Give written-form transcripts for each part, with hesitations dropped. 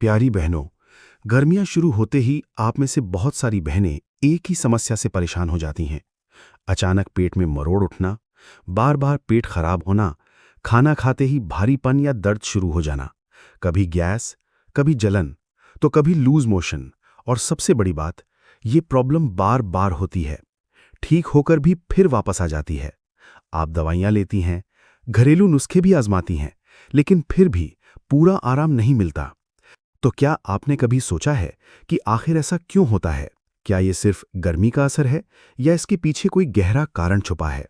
प्यारी बहनों, गर्मियां शुरू होते ही आप में से बहुत सारी बहनें एक ही समस्या से परेशान हो जाती हैं। अचानक पेट में मरोड़ उठना, बार बार पेट खराब होना, खाना खाते ही भारीपन या दर्द शुरू हो जाना, कभी गैस, कभी जलन, तो कभी लूज मोशन, और सबसे बड़ी बात, ये प्रॉब्लम बार बार होती है, ठीक होकर भी फिर वापस आ जाती है। आप दवाइयां लेती हैं, घरेलू नुस्खे भी आजमाती हैं, लेकिन फिर भी पूरा आराम नहीं मिलता। तो क्या आपने कभी सोचा है कि आखिर ऐसा क्यों होता है? क्या ये सिर्फ गर्मी का असर है या इसके पीछे कोई गहरा कारण छुपा है?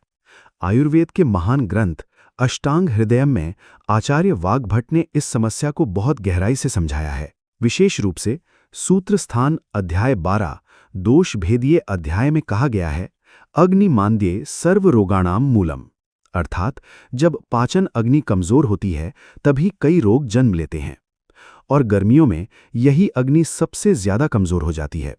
आयुर्वेद के महान ग्रंथ अष्टांग हृदयम में आचार्य वाग्भट ने इस समस्या को बहुत गहराई से समझाया है। विशेष रूप से सूत्र स्थान अध्याय 12 दोष भेदीय अध्याय में कहा गया है, अग्नि मांद्ये सर्व रोगाणाम मूलम। अर्थात जब पाचन अग्नि कमजोर होती है तभी कई रोग जन्म लेते हैं, और गर्मियों में यही अग्नि सबसे ज्यादा कमजोर हो जाती है।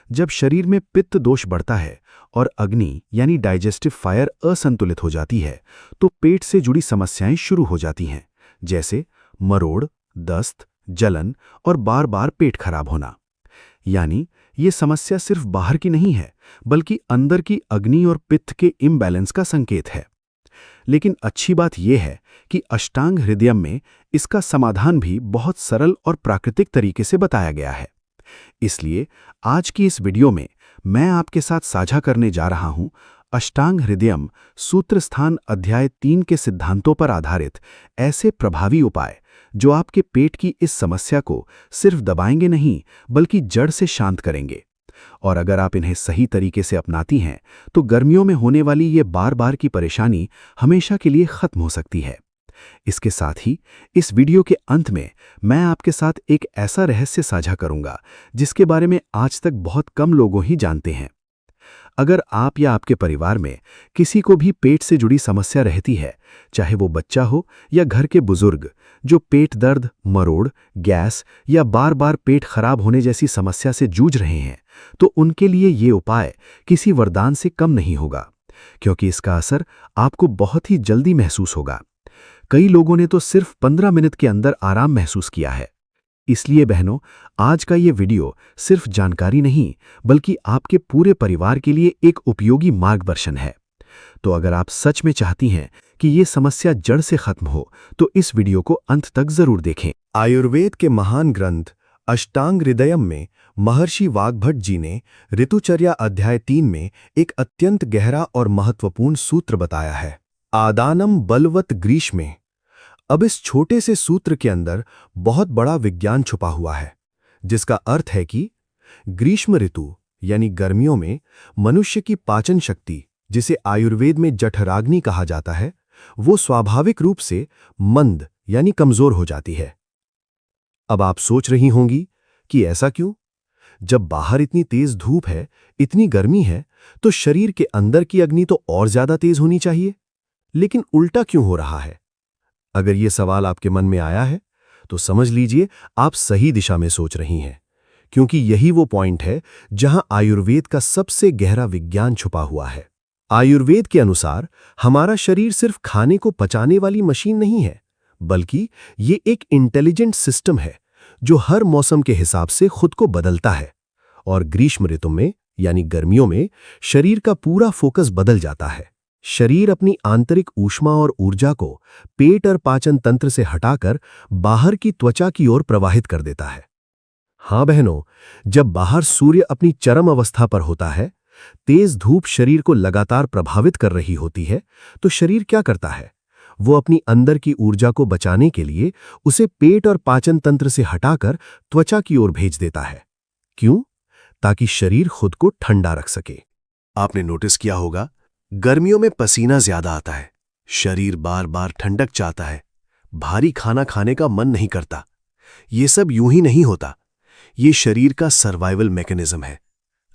जब शरीर में पित्त दोष बढ़ता है और अग्नि यानी डाइजेस्टिव फायर असंतुलित हो जाती है, तो पेट से जुड़ी समस्याएं शुरू हो जाती हैं, जैसे मरोड़, दस्त, जलन और बार बार पेट खराब होना। यानी ये समस्या सिर्फ बाहर की नहीं है, बल्कि अंदर की अग्नि और पित्त के इम्बैलेंस का संकेत है। लेकिन अच्छी बात यह है कि अष्टांग हृदयम में इसका समाधान भी बहुत सरल और प्राकृतिक तरीके से बताया गया है। इसलिए आज की इस वीडियो में मैं आपके साथ साझा करने जा रहा हूं अष्टांग हृदयम सूत्र स्थान अध्याय 3 के सिद्धांतों पर आधारित ऐसे प्रभावी उपाय जो आपके पेट की इस समस्या को सिर्फ दबाएंगे नहीं, बल्कि जड़ से शांत करेंगे। और अगर आप इन्हें सही तरीके से अपनाती हैं तो गर्मियों में होने वाली ये बार बार की परेशानी हमेशा के लिए खत्म हो सकती है। इसके साथ ही इस वीडियो के अंत में मैं आपके साथ एक ऐसा रहस्य साझा करूंगा जिसके बारे में आज तक बहुत कम लोगों ही जानते हैं। अगर आप या आपके परिवार में किसी को भी पेट से जुड़ी समस्या रहती है, चाहे वो बच्चा हो या घर के बुजुर्ग, जो पेट दर्द, मरोड़, गैस या बार बार पेट खराब होने जैसी समस्या से जूझ रहे हैं, तो उनके लिए ये उपाय किसी वरदान से कम नहीं होगा, क्योंकि इसका असर आपको बहुत ही जल्दी महसूस होगा। कई लोगों ने तो सिर्फ 15 मिनट के अंदर आराम महसूस किया है। इसलिए बहनों, आज का ये वीडियो सिर्फ जानकारी नहीं, बल्कि आपके पूरे परिवार के लिए एक उपयोगी मार्गदर्शन है। तो अगर आप सच में चाहती हैं कि ये समस्या जड़ से खत्म हो, तो इस वीडियो को अंत तक जरूर देखें। आयुर्वेद के महान ग्रंथ अष्टांग हृदयम में महर्षि वाग्भट जी ने ऋतुचर्या अध्याय 3 में एक अत्यंत गहरा और महत्वपूर्ण सूत्र बताया है, आदानम बलवत ग्रीष्मे। अब इस छोटे से सूत्र के अंदर बहुत बड़ा विज्ञान छुपा हुआ है, जिसका अर्थ है कि ग्रीष्म ऋतु यानी गर्मियों में मनुष्य की पाचन शक्ति, जिसे आयुर्वेद में जठराग्नि कहा जाता है, वो स्वाभाविक रूप से मंद यानी कमजोर हो जाती है। अब आप सोच रही होंगी कि ऐसा क्यों? जब बाहर इतनी तेज धूप है, इतनी गर्मी है, तो शरीर के अंदर की अग्नि तो और ज्यादा तेज होनी चाहिए। लेकिन उल्टा क्यों हो रहा है? अगर ये सवाल आपके मन में आया है, तो समझ लीजिए आप सही दिशा में सोच रही हैं, क्योंकि यही वो पॉइंट है जहां आयुर्वेद का सबसे गहरा विज्ञान छुपा हुआ है। आयुर्वेद के अनुसार हमारा शरीर सिर्फ खाने को पचाने वाली मशीन नहीं है, बल्कि ये एक इंटेलिजेंट सिस्टम है जो हर मौसम के हिसाब से खुद को बदलता है। और ग्रीष्म ऋतु में यानी गर्मियों में शरीर का पूरा फोकस बदल जाता है। शरीर अपनी आंतरिक ऊष्मा और ऊर्जा को पेट और पाचन तंत्र से हटाकर बाहर की त्वचा की ओर प्रवाहित कर देता है। हाँ बहनों, जब बाहर सूर्य अपनी चरम अवस्था पर होता है, तेज धूप शरीर को लगातार प्रभावित कर रही होती है, तो शरीर क्या करता है? वो अपनी अंदर की ऊर्जा को बचाने के लिए उसे पेट और पाचन तंत्र से हटाकर त्वचा की ओर भेज देता है। क्यों? ताकि शरीर खुद को ठंडा रख सके। आपने नोटिस किया होगा, गर्मियों में पसीना ज्यादा आता है, शरीर बार बार ठंडक चाहता है, भारी खाना खाने का मन नहीं करता। ये सब यूं ही नहीं होता, ये शरीर का सर्वाइवल मैकेनिज्म है।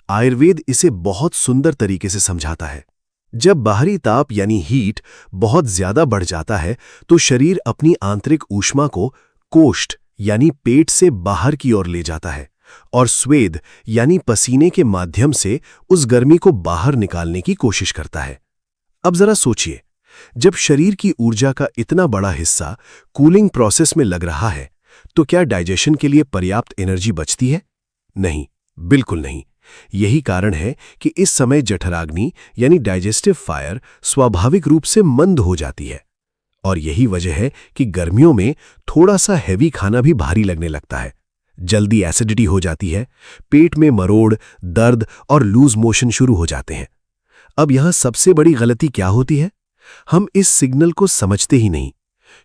आयुर्वेद इसे बहुत सुंदर तरीके से समझाता है। जब बाहरी ताप यानी हीट बहुत ज्यादा बढ़ जाता है, तो शरीर अपनी आंतरिक ऊष्मा को कोष्ठ यानी पेट से बाहर की ओर ले जाता है और स्वेद यानी पसीने के माध्यम से उस गर्मी को बाहर निकालने की कोशिश करता है। अब जरा सोचिए, जब शरीर की ऊर्जा का इतना बड़ा हिस्सा कूलिंग प्रोसेस में लग रहा है, तो क्या डाइजेशन के लिए पर्याप्त एनर्जी बचती है? नहीं, बिल्कुल नहीं। यही कारण है कि इस समय जठराग्नि यानी डाइजेस्टिव फायर स्वाभाविक रूप से मंद हो जाती है। और यही वजह है कि गर्मियों में थोड़ा सा हैवी खाना भी भारी लगने लगता है, जल्दी एसिडिटी हो जाती है, पेट में मरोड़, दर्द और लूज मोशन शुरू हो जाते हैं। अब यहां सबसे बड़ी गलती क्या होती है? हम इस सिग्नल को समझते ही नहीं।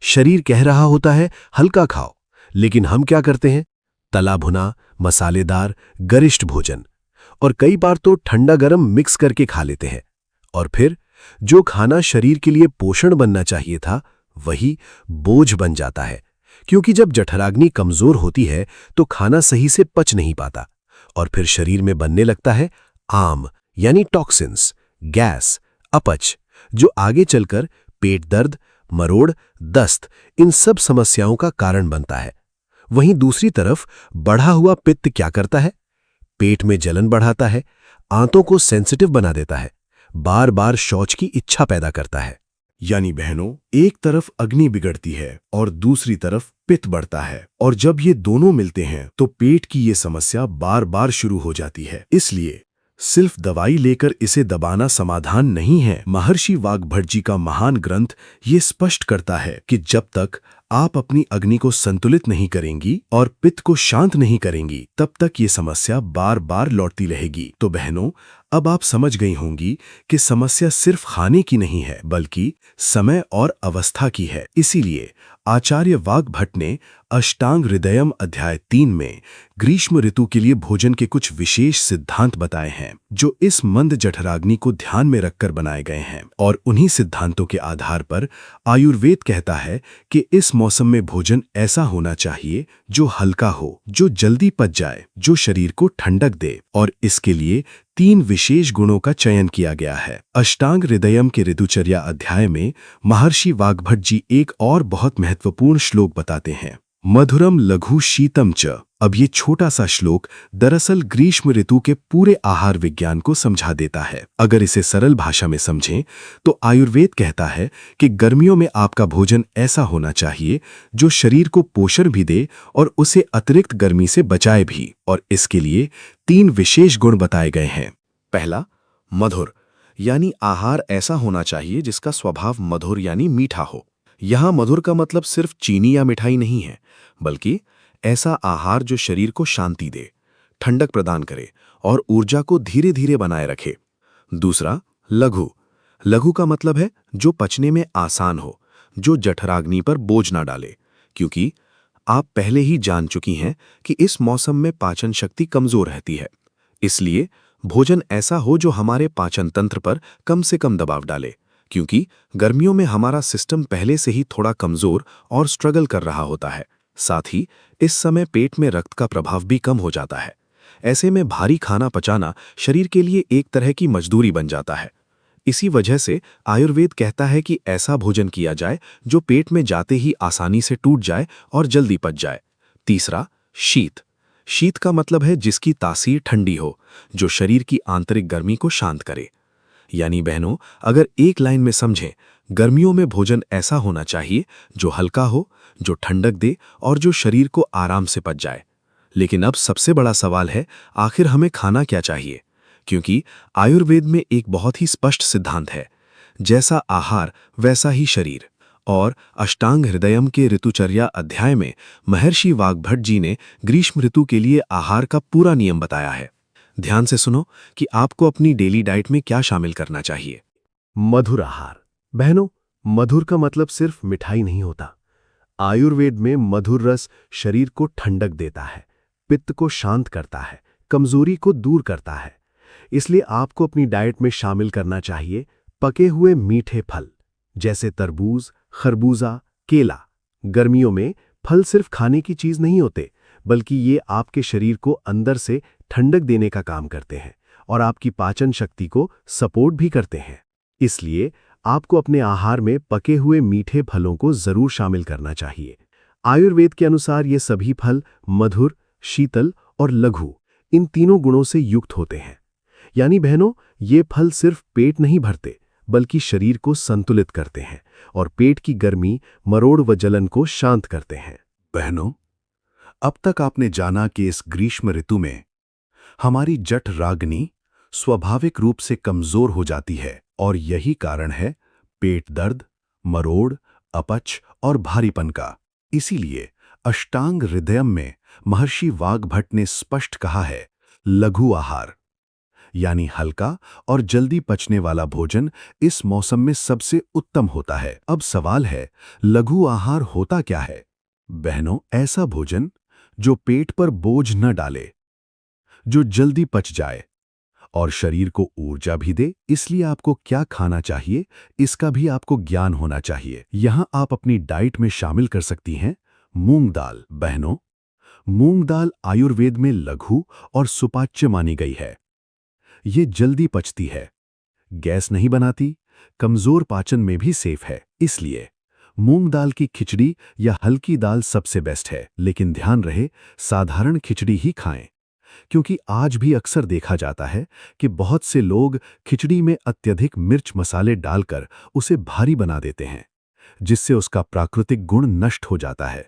शरीर कह रहा होता है हल्का खाओ, लेकिन हम क्या करते हैं? तला भुना, मसालेदार, गरिष्ठ भोजन, और कई बार तो ठंडा गरम मिक्स करके खा लेते हैं। और फिर जो खाना शरीर के लिए पोषण बनना चाहिए था, वही बोझ बन जाता है। क्योंकि जब जठराग्नि कमजोर होती है तो खाना सही से पच नहीं पाता, और फिर शरीर में बनने लगता है आम यानी टॉक्सिन्स, गैस, अपच, जो आगे चलकर पेट दर्द, मरोड़, दस्त, इन सब समस्याओं का कारण बनता है। वहीं दूसरी तरफ बढ़ा हुआ पित्त क्या करता है? पेट में जलन बढ़ाता है, आंतों को सेंसिटिव बना देता है, बार बार शौच की इच्छा पैदा करता है। यानी बहनों, एक तरफ अग्नि बिगड़ती है और दूसरी तरफ पित्त बढ़ता है, और जब ये दोनों मिलते हैं तो पेट की ये समस्या बार बार शुरू हो जाती है। इसलिए सिर्फ दवाई लेकर इसे दबाना समाधान नहीं है। महर्षि वाग्भट जी का महान ग्रंथ ये स्पष्ट करता है कि जब तक आप अपनी अग्नि को संतुलित नहीं करेंगी और पित्त को शांत नहीं करेंगी, तब तक ये समस्या बार बार लौटती रहेगी। तो बहनों, अब आप समझ गई होंगी कि समस्या सिर्फ खाने की नहीं है, बल्कि समय और अवस्था की है। इसीलिए आचार्य वाग्भट ने अष्टांग हृदयम अध्याय 3 में ग्रीष्म ऋतु के लिए भोजन के कुछ विशेष सिद्धांत बताए हैं, जो इस मंद जठराग्नि को ध्यान में रखकर बनाए गए हैं। और उन्हीं सिद्धांतों के आधार पर आयुर्वेद कहता है कि इस मौसम में भोजन ऐसा होना चाहिए जो हल्का हो, जो जल्दी पच जाए, जो शरीर को ठंडक दे। और इसके लिए 3 विशेष गुणों का चयन किया गया है। अष्टांग हृदयम के ऋतुचर्या अध्याय में महर्षि वाग्भट जी एक और बहुत महत्वपूर्ण श्लोक बताते हैं, मधुरम लघु शीतम च। अब ये छोटा सा श्लोक दरअसल ग्रीष्म ऋतु के पूरे आहार विज्ञान को समझा देता है। अगर इसे सरल भाषा में समझें तो आयुर्वेद कहता है कि गर्मियों में आपका भोजन ऐसा होना चाहिए जो शरीर को पोषण भी दे और उसे अतिरिक्त गर्मी से बचाए भी। और इसके लिए 3 विशेष गुण बताए गए हैं। पहला, मधुर, यानी आहार ऐसा होना चाहिए जिसका स्वभाव मधुर यानी मीठा हो। यहां मधुर का मतलब सिर्फ चीनी या मिठाई नहीं है, बल्कि ऐसा आहार जो शरीर को शांति दे, ठंडक प्रदान करे और ऊर्जा को धीरे धीरे बनाए रखे। दूसरा, लघु। लघु का मतलब है जो पचने में आसान हो, जो जठराग्नि पर बोझ ना डाले, क्योंकि आप पहले ही जान चुकी हैं कि इस मौसम में पाचन शक्ति कमजोर रहती है। इसलिए भोजन ऐसा हो जो हमारे पाचन तंत्र पर कम से कम दबाव डाले, क्योंकि गर्मियों में हमारा सिस्टम पहले से ही थोड़ा कमजोर और स्ट्रगल कर रहा होता है। साथ ही इस समय पेट में रक्त का प्रभाव भी कम हो जाता है। ऐसे में भारी खाना पचाना शरीर के लिए एक तरह की मजदूरी बन जाता है। इसी वजह से आयुर्वेद कहता है कि ऐसा भोजन किया जाए जो पेट में जाते ही आसानी से टूट जाए और जल्दी पच जाए। तीसरा, शीत। शीत का मतलब है जिसकी तासीर ठंडी हो, जो शरीर की आंतरिक गर्मी को शांत करे। यानी बहनों, अगर एक लाइन में समझें, गर्मियों में भोजन ऐसा होना चाहिए जो हल्का हो, जो ठंडक दे और जो शरीर को आराम से पच जाए। लेकिन अब सबसे बड़ा सवाल है, आखिर हमें खाना क्या चाहिए? क्योंकि आयुर्वेद में एक बहुत ही स्पष्ट सिद्धांत है, जैसा आहार वैसा ही शरीर। और अष्टांग हृदयम के ऋतुचर्या अध्याय में महर्षि वाग्भट जी ने ग्रीष्म ऋतु के लिए आहार का पूरा नियम बताया है। ध्यान से सुनो कि आपको अपनी डेली डाइट में क्या शामिल करना चाहिए। मधुर आहार। बहनों, मधुर का मतलब सिर्फ मिठाई नहीं होता। आयुर्वेद में मधुर रस शरीर को ठंडक देता है, पित्त को शांत करता है, कमजोरी को दूर करता है। इसलिए आपको अपनी डाइट में शामिल करना चाहिए पके हुए मीठे फल, जैसे तरबूज, खरबूजा, केला। गर्मियों में फल सिर्फ खाने की चीज नहीं होते, बल्कि ये आपके शरीर को अंदर से ठंडक देने का काम करते हैं और आपकी पाचन शक्ति को सपोर्ट भी करते हैं। इसलिए आपको अपने आहार में पके हुए मीठे फलों को जरूर शामिल करना चाहिए। आयुर्वेद के अनुसार ये सभी फल मधुर, शीतल और लघु, इन तीनों गुणों से युक्त होते हैं। यानी बहनों, ये फल सिर्फ पेट नहीं भरते, बल्कि शरीर को संतुलित करते हैं और पेट की गर्मी, मरोड़ व जलन को शांत करते हैं। बहनों, अब तक आपने जाना कि इस ग्रीष्म ऋतु में हमारी जठराग्नि स्वाभाविक रूप से कमजोर हो जाती है और यही कारण है पेट दर्द, मरोड़, अपच और भारीपन का। इसीलिए अष्टांग हृदयम में महर्षि वाग्भट ने स्पष्ट कहा है, लघु आहार यानी हल्का और जल्दी पचने वाला भोजन इस मौसम में सबसे उत्तम होता है। अब सवाल है, लघु आहार होता क्या है? बहनों, ऐसा भोजन जो पेट पर बोझ न डाले, जो जल्दी पच जाए और शरीर को ऊर्जा भी दे। इसलिए आपको क्या खाना चाहिए, इसका भी आपको ज्ञान होना चाहिए। यहां आप अपनी डाइट में शामिल कर सकती हैं मूंग दाल। बहनों, मूंग दाल आयुर्वेद में लघु और सुपाच्य मानी गई है। ये जल्दी पचती है, गैस नहीं बनाती, कमजोर पाचन में भी सेफ है। इसलिए मूंग दाल की खिचड़ी या हल्की दाल सबसे बेस्ट है। लेकिन ध्यान रहे, साधारण खिचड़ी ही खाएं, क्योंकि आज भी अक्सर देखा जाता है कि बहुत से लोग खिचड़ी में अत्यधिक मिर्च मसाले डालकर उसे भारी बना देते हैं, जिससे उसका प्राकृतिक गुण नष्ट हो जाता है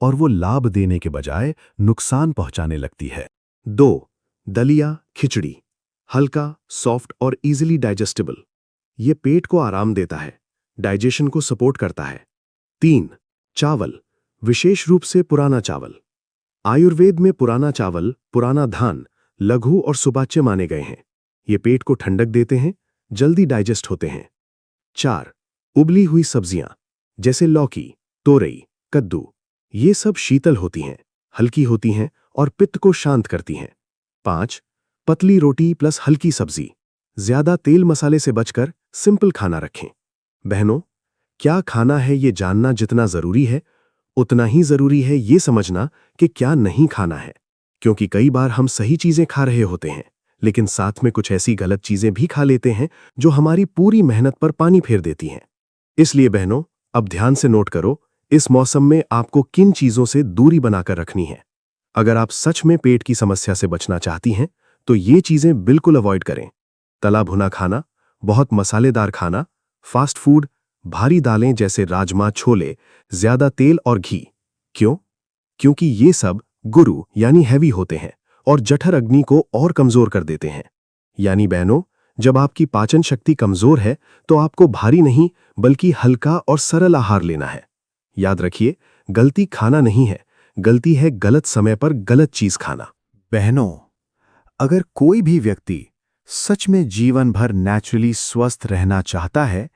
और वो लाभ देने के बजाय नुकसान पहुंचाने लगती है। 2. दलिया खिचड़ी, हल्का, सॉफ्ट और इजीली डाइजेस्टेबल। ये पेट को आराम देता है, डाइजेशन को सपोर्ट करता है। 3. चावल, विशेष रूप से पुराना चावल। आयुर्वेद में पुराना चावल, पुराना धान लघु और सुपाच्य माने गए हैं। ये पेट को ठंडक देते हैं, जल्दी डाइजेस्ट होते हैं। 4. उबली हुई सब्जियां जैसे लौकी, तोरई, कद्दू। ये सब शीतल होती हैं, हल्की होती हैं और पित्त को शांत करती हैं। 5. पतली रोटी प्लस हल्की सब्जी, ज्यादा तेल मसाले से बचकर सिंपल खाना रखें। बहनों, क्या खाना है ये जानना जितना जरूरी है, उतना ही जरूरी है ये समझना कि क्या नहीं खाना है। क्योंकि कई बार हम सही चीजें खा रहे होते हैं, लेकिन साथ में कुछ ऐसी गलत चीजें भी खा लेते हैं जो हमारी पूरी मेहनत पर पानी फेर देती हैं। इसलिए बहनों, अब ध्यान से नोट करो, इस मौसम में आपको किन चीजों से दूरी बनाकर रखनी है। अगर आप सच में पेट की समस्या से बचना चाहती हैं, तो ये चीजें बिल्कुल अवॉइड करें। तला भुना खाना, बहुत मसालेदार खाना, फास्ट फूड, भारी दालें जैसे राजमा, छोले, ज्यादा तेल और घी। क्यों? क्योंकि ये सब गुरु यानी हैवी होते हैं और जठर अग्नि को और कमजोर कर देते हैं। यानी बहनों, जब आपकी पाचन शक्ति कमजोर है तो आपको भारी नहीं बल्कि हल्का और सरल आहार लेना है। याद रखिए, गलती खाना नहीं है, गलती है गलत समय पर गलत चीज खाना। बहनों, अगर कोई भी व्यक्ति सच में जीवन भर नेचुरली स्वस्थ रहना चाहता है,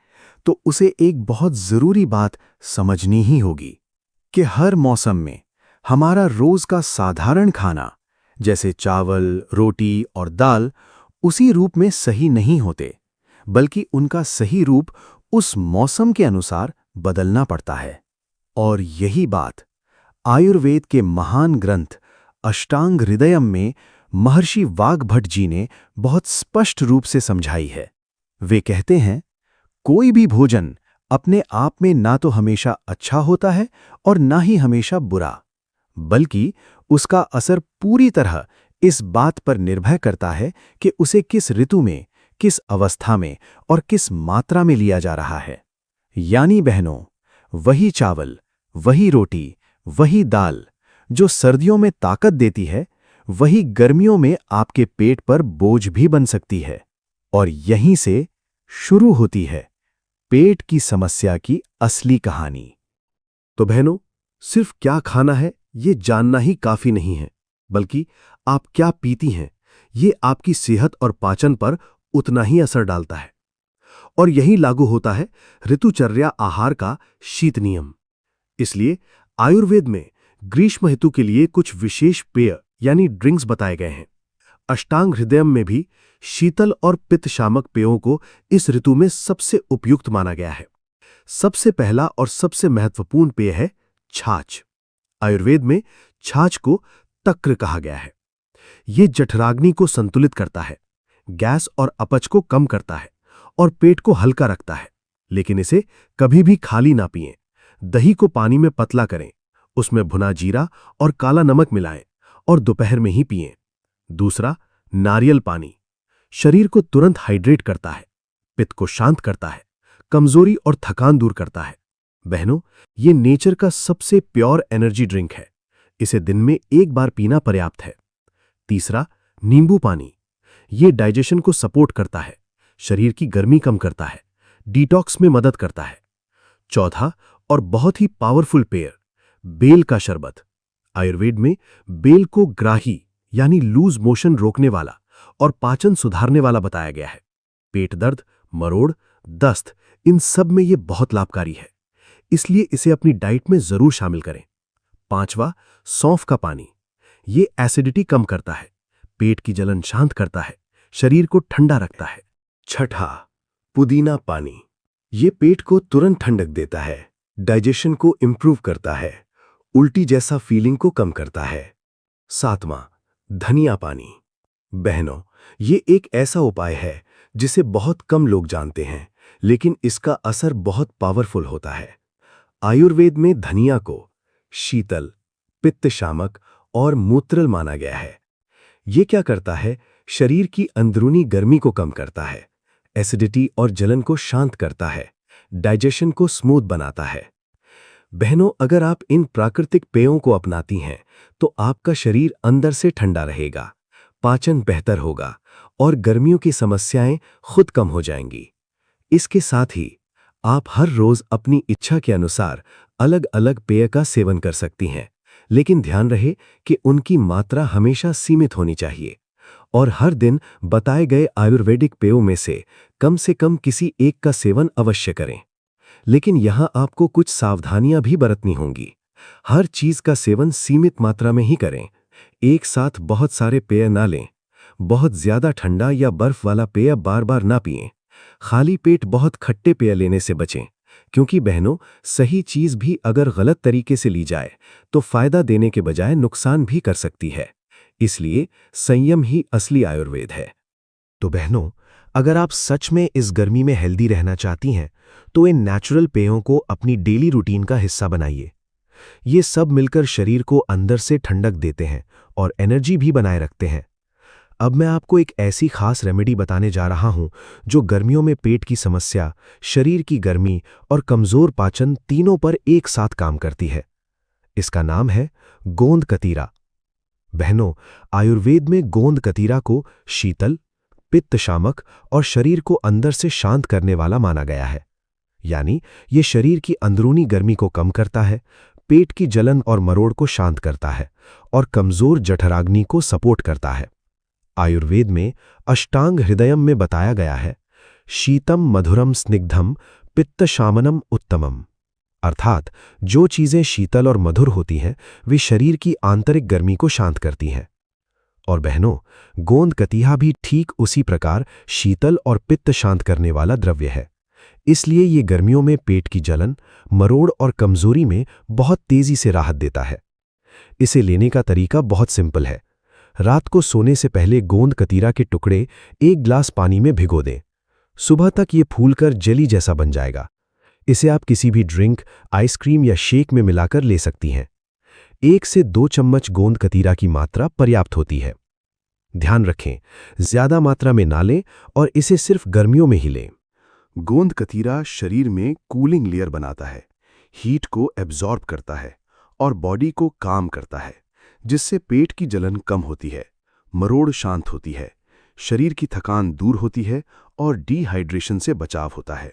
तो उसे एक बहुत जरूरी बात समझनी ही होगी कि हर मौसम में हमारा रोज का साधारण खाना जैसे चावल, रोटी और दाल उसी रूप में सही नहीं होते, बल्कि उनका सही रूप उस मौसम के अनुसार बदलना पड़ता है। और यही बात आयुर्वेद के महान ग्रंथ अष्टांग हृदयम में महर्षि वाग्भट जी ने बहुत स्पष्ट रूप से समझाई है। वे कहते हैं, कोई भी भोजन अपने आप में ना तो हमेशा अच्छा होता है और ना ही हमेशा बुरा, बल्कि उसका असर पूरी तरह इस बात पर निर्भर करता है कि उसे किस ऋतु में, किस अवस्था में और किस मात्रा में लिया जा रहा है। यानी बहनों, वही चावल, वही रोटी, वही दाल जो सर्दियों में ताकत देती है, वही गर्मियों में आपके पेट पर बोझ भी बन सकती है। और यहीं से शुरू होती है पेट की समस्या की असली कहानी। तो बहनों, सिर्फ क्या खाना है ये जानना ही काफी नहीं है, बल्कि आप क्या पीती हैं ये आपकी सेहत और पाचन पर उतना ही असर डालता है। और यही लागू होता है ऋतुचर्या आहार का शीत नियम। इसलिए आयुर्वेद में ग्रीष्म ऋतु के लिए कुछ विशेष पेय यानी ड्रिंक्स बताए गए हैं। अष्टांग हृदयम में भी शीतल और पित्त शामक पेयों को इस ऋतु में सबसे उपयुक्त माना गया है। सबसे पहला और सबसे महत्वपूर्ण पेय है छाछ। आयुर्वेद में छाछ को तक्र कहा गया है। ये जठराग्नि को संतुलित करता है, गैस और अपच को कम करता है और पेट को हल्का रखता है। लेकिन इसे कभी भी खाली ना पिएं। दही को पानी में पतला करें, उसमें भुना जीरा और काला नमक मिलाएं और दोपहर में ही पिएं। दूसरा, नारियल पानी शरीर को तुरंत हाइड्रेट करता है, पित्त को शांत करता है, कमजोरी और थकान दूर करता है। बहनों, ये नेचर का सबसे प्योर एनर्जी ड्रिंक है। इसे दिन में एक बार पीना पर्याप्त है। तीसरा, नींबू पानी। ये डाइजेशन को सपोर्ट करता है, शरीर की गर्मी कम करता है, डिटॉक्स में मदद करता है। चौथा और बहुत ही पावरफुल पेय, बेल का शरबत। आयुर्वेद में बेल को ग्राही यानी लूज मोशन रोकने वाला और पाचन सुधारने वाला बताया गया है। पेट दर्द, मरोड़, दस्त, इन सब में ये बहुत लाभकारी है, इसलिए इसे अपनी डाइट में जरूर शामिल करें। पांचवा, सौंफ का पानी। ये एसिडिटी कम करता है, पेट की जलन शांत करता है, शरीर को ठंडा रखता है। छठा, पुदीना पानी। ये पेट को तुरंत ठंडक देता है, डाइजेशन को इंप्रूव करता है, उल्टी जैसा फीलिंग को कम करता है। सातवां, धनिया पानी। बहनों, ये एक ऐसा उपाय है जिसे बहुत कम लोग जानते हैं, लेकिन इसका असर बहुत पावरफुल होता है। आयुर्वेद में धनिया को शीतल, पित्तशामक और मूत्रल माना गया है। ये क्या करता है? शरीर की अंदरूनी गर्मी को कम करता है, एसिडिटी और जलन को शांत करता है, डाइजेशन को स्मूथ बनाता है। बहनों, अगर आप इन प्राकृतिक पेयों को अपनाती हैं तो आपका शरीर अंदर से ठंडा रहेगा, पाचन बेहतर होगा और गर्मियों की समस्याएं खुद कम हो जाएंगी। इसके साथ ही आप हर रोज अपनी इच्छा के अनुसार अलग अलग पेय का सेवन कर सकती हैं, लेकिन ध्यान रहे कि उनकी मात्रा हमेशा सीमित होनी चाहिए और हर दिन बताए गए आयुर्वेदिक पेयों में से कम किसी एक का सेवन अवश्य करें। लेकिन यहां आपको कुछ सावधानियां भी बरतनी होंगी। हर चीज का सेवन सीमित मात्रा में ही करें। एक साथ बहुत सारे पेय ना लें। बहुत ज्यादा ठंडा या बर्फ वाला पेय बार बार ना पिएं। खाली पेट बहुत खट्टे पेय लेने से बचें, क्योंकि बहनों, सही चीज भी अगर गलत तरीके से ली जाए तो फायदा देने के बजाय नुकसान भी कर सकती है। इसलिए संयम ही असली आयुर्वेद है। तो बहनों, अगर आप सच में इस गर्मी में हेल्दी रहना चाहती हैं तो इन नेचुरल पेयों को अपनी डेली रूटीन का हिस्सा बनाइए। ये सब मिलकर शरीर को अंदर से ठंडक देते हैं और एनर्जी भी बनाए रखते हैं। अब मैं आपको एक ऐसी खास रेमेडी बताने जा रहा हूं जो गर्मियों में पेट की समस्या, शरीर की गर्मी और कमजोर पाचन तीनों पर एक साथ काम करती है। इसका नाम है गोंद कतीरा। बहनों, आयुर्वेद में गोंद कतीरा को शीतल, पित्तशामक और शरीर को अंदर से शांत करने वाला माना गया है। यानी ये शरीर की अंदरूनी गर्मी को कम करता है, पेट की जलन और मरोड़ को शांत करता है और कमजोर जठराग्नि को सपोर्ट करता है। आयुर्वेद में अष्टांग हृदयम में बताया गया है, शीतम मधुरम स्निग्धम पित्तशामनम उत्तमम। अर्थात जो चीजें शीतल और मधुर होती हैं वे शरीर की आंतरिक गर्मी को शांत करती हैं। और बहनों, गोंद कतीरा भी ठीक उसी प्रकार शीतल और पित्त शांत करने वाला द्रव्य है। इसलिए ये गर्मियों में पेट की जलन, मरोड़ और कमजोरी में बहुत तेजी से राहत देता है। इसे लेने का तरीका बहुत सिंपल है। रात को सोने से पहले गोंद कतीरा के टुकड़े एक ग्लास पानी में भिगो दें। सुबह तक ये फूलकर जेली जैसा बन जाएगा। इसे आप किसी भी ड्रिंक, आइसक्रीम या शेक में मिलाकर ले सकती हैं। 1 से 2 चम्मच गोंद कतीरा की मात्रा पर्याप्त होती है। ध्यान रखें, ज्यादा मात्रा में ना लें और इसे सिर्फ गर्मियों में ही लें। गोंद कतीरा शरीर में कूलिंग लेयर बनाता है, हीट को एब्जॉर्ब करता है और बॉडी को काम करता है, जिससे पेट की जलन कम होती है, मरोड़ शांत होती है, शरीर की थकान दूर होती है और डिहाइड्रेशन से बचाव होता है।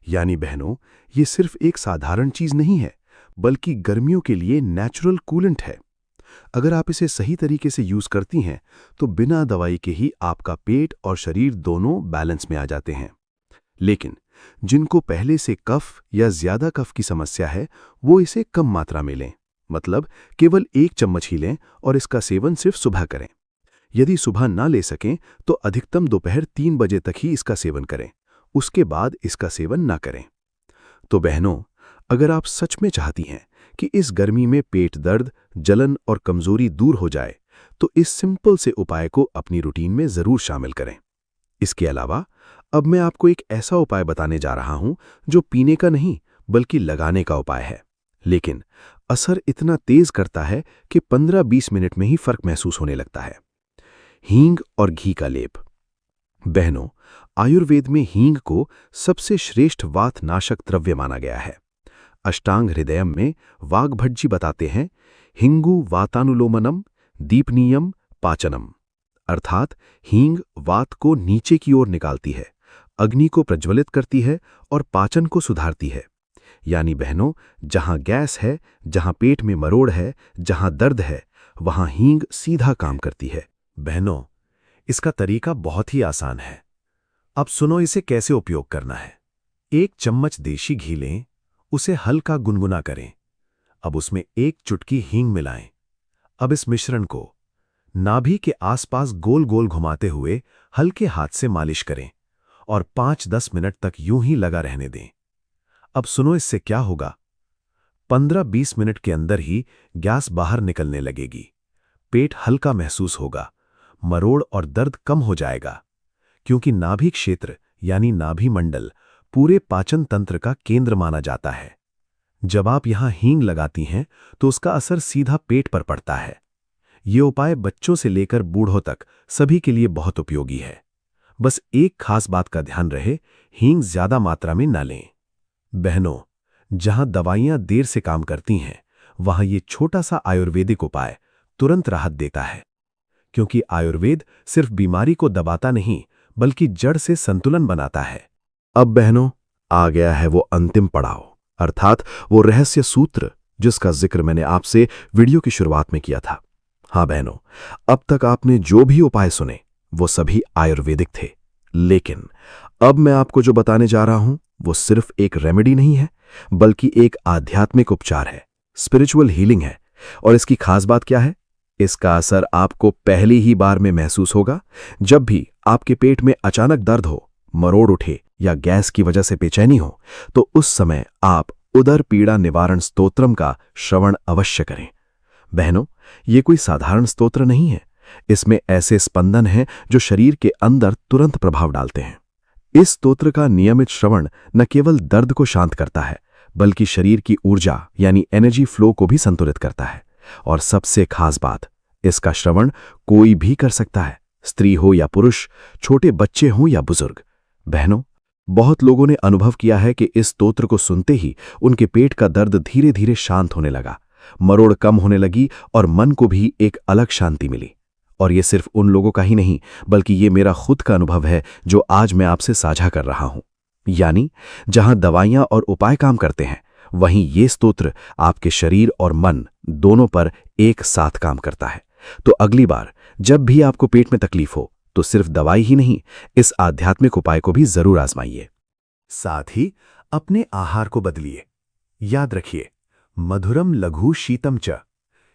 यानी बहनों, ये सिर्फ एक साधारण चीज नहीं है, बल्कि गर्मियों के लिए नेचुरल कूलेंट है। अगर आप इसे सही तरीके से यूज करती हैं तो बिना दवाई के ही आपका पेट और शरीर दोनों बैलेंस में आ जाते हैं। लेकिन जिनको पहले से कफ या ज्यादा कफ की समस्या है, वो इसे कम मात्रा में लें, मतलब केवल 1 चम्मच ही लें और इसका सेवन सिर्फ सुबह करें। यदि सुबह ना ले सकें तो अधिकतम दोपहर 3 बजे तक ही इसका सेवन करें, उसके बाद इसका सेवन ना करें। तो बहनों, अगर आप सच में चाहती हैं कि इस गर्मी में पेट दर्द, जलन और कमजोरी दूर हो जाए, तो इस सिंपल से उपाय को अपनी रूटीन में जरूर शामिल करें। इसके अलावा अब मैं आपको एक ऐसा उपाय बताने जा रहा हूं जो पीने का नहीं बल्कि लगाने का उपाय है, लेकिन असर इतना तेज करता है कि 15-20 मिनट में ही फर्क महसूस होने लगता है। हींग और घी का लेप। बहनों, आयुर्वेद में हींग को सबसे श्रेष्ठ वातनाशक द्रव्य माना गया है। अष्टांग हृदयम में वाग्भट जी बताते हैं, हिंगु वातानुलोमनम दीपनीयम पाचनम, अर्थात हींग वात को नीचे की ओर निकालती है, अग्नि को प्रज्वलित करती है और पाचन को सुधारती है। यानी बहनों, जहां गैस है, जहां पेट में मरोड़ है, जहां दर्द है, वहां हींग सीधा काम करती है। बहनों, इसका तरीका बहुत ही आसान है। अब सुनो इसे कैसे उपयोग करना है। 1 चम्मच देशी घी लें, उसे हल्का गुनगुना करें। अब उसमें 1 चुटकी हींग मिलाएं। अब इस मिश्रण को नाभि के आसपास गोल गोल घुमाते हुए हल्के हाथ से मालिश करें और 5-10 मिनट तक यूं ही लगा रहने दें। अब सुनो इससे क्या होगा। 15-20 मिनट के अंदर ही गैस बाहर निकलने लगेगी, पेट हल्का महसूस होगा, मरोड़ और दर्द कम हो जाएगा, क्योंकि नाभि क्षेत्र यानी नाभि मंडल पूरे पाचन तंत्र का केंद्र माना जाता है। जब आप यहां हींग लगाती हैं तो उसका असर सीधा पेट पर पड़ता है। ये उपाय बच्चों से लेकर बूढ़ों तक सभी के लिए बहुत उपयोगी है। बस एक खास बात का ध्यान रहे, हींग ज्यादा मात्रा में न लें। बहनों, जहां दवाइयां देर से काम करती हैं, वहां ये छोटा सा आयुर्वेदिक उपाय तुरंत राहत देता है, क्योंकि आयुर्वेद सिर्फ बीमारी को दबाता नहीं बल्कि जड़ से संतुलन बनाता है। अब बहनों, आ गया है वो अंतिम पड़ाव, अर्थात वो रहस्य सूत्र जिसका जिक्र मैंने आपसे वीडियो की शुरुआत में किया था। हाँ बहनों, अब तक आपने जो भी उपाय सुने वो सभी आयुर्वेदिक थे, लेकिन अब मैं आपको जो बताने जा रहा हूं वो सिर्फ एक रेमेडी नहीं है, बल्कि एक आध्यात्मिक उपचार है, स्पिरिचुअल हीलिंग है। और इसकी खास बात क्या है? इसका असर आपको पहली ही बार में महसूस होगा। जब भी आपके पेट में अचानक दर्द हो, मरोड़ उठे या गैस की वजह से बेचैनी हो, तो उस समय आप उदर पीड़ा निवारण स्तोत्रम का श्रवण अवश्य करें। बहनों, ये कोई साधारण स्तोत्र नहीं है। इसमें ऐसे स्पंदन हैं जो शरीर के अंदर तुरंत प्रभाव डालते हैं। इस स्तोत्र का नियमित श्रवण न केवल दर्द को शांत करता है, बल्कि शरीर की ऊर्जा यानी एनर्जी फ्लो को भी संतुलित करता है। और सबसे खास बात, इसका श्रवण कोई भी कर सकता है, स्त्री हो या पुरुष, छोटे बच्चे हों या बुजुर्ग। बहनों, बहुत लोगों ने अनुभव किया है कि इस स्तोत्र को सुनते ही उनके पेट का दर्द धीरे धीरे शांत होने लगा, मरोड़ कम होने लगी और मन को भी एक अलग शांति मिली। और ये सिर्फ उन लोगों का ही नहीं, बल्कि ये मेरा खुद का अनुभव है जो आज मैं आपसे साझा कर रहा हूं। यानी जहां दवाइयां और उपाय काम करते हैं, वहीं ये स्तोत्र आपके शरीर और मन दोनों पर एक साथ काम करता है। तो अगली बार जब भी आपको पेट में तकलीफ हो, तो सिर्फ दवाई ही नहीं, इस आध्यात्मिक उपाय को भी जरूर आजमाइए। साथ ही अपने आहार को बदलिए। याद रखिए, मधुरम लघु शीतम च,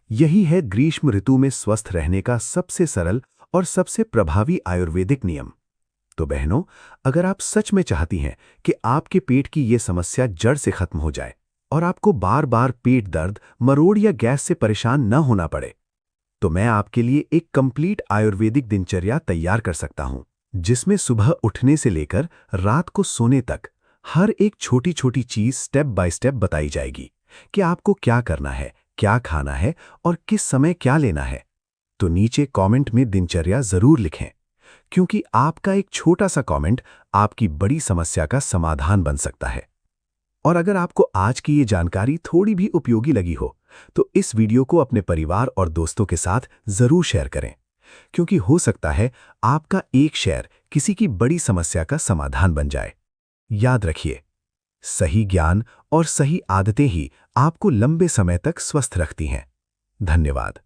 यही है ग्रीष्म ऋतु में स्वस्थ रहने का सबसे सरल और सबसे प्रभावी आयुर्वेदिक नियम। तो बहनों, अगर आप सच में चाहती हैं कि आपके पेट की ये समस्या जड़ से खत्म हो जाए और आपको बार बार पेट दर्द, मरोड़ या गैस से परेशान न होना पड़े, तो मैं आपके लिए एक कंप्लीट आयुर्वेदिक दिनचर्या तैयार कर सकता हूं, जिसमें सुबह उठने से लेकर रात को सोने तक हर एक छोटी छोटी चीज स्टेप बाय स्टेप बताई जाएगी कि आपको क्या करना है, क्या खाना है और किस समय क्या लेना है। तो नीचे कमेंट में दिनचर्या जरूर लिखें, क्योंकि आपका एक छोटा सा कमेंट आपकी बड़ी समस्या का समाधान बन सकता है। और अगर आपको आज की ये जानकारी थोड़ी भी उपयोगी लगी हो, तो इस वीडियो को अपने परिवार और दोस्तों के साथ जरूर शेयर करें, क्योंकि हो सकता है आपका एक शेयर किसी की बड़ी समस्या का समाधान बन जाए। याद रखिए, सही ज्ञान और सही आदतें ही आपको लंबे समय तक स्वस्थ रखती हैं। धन्यवाद।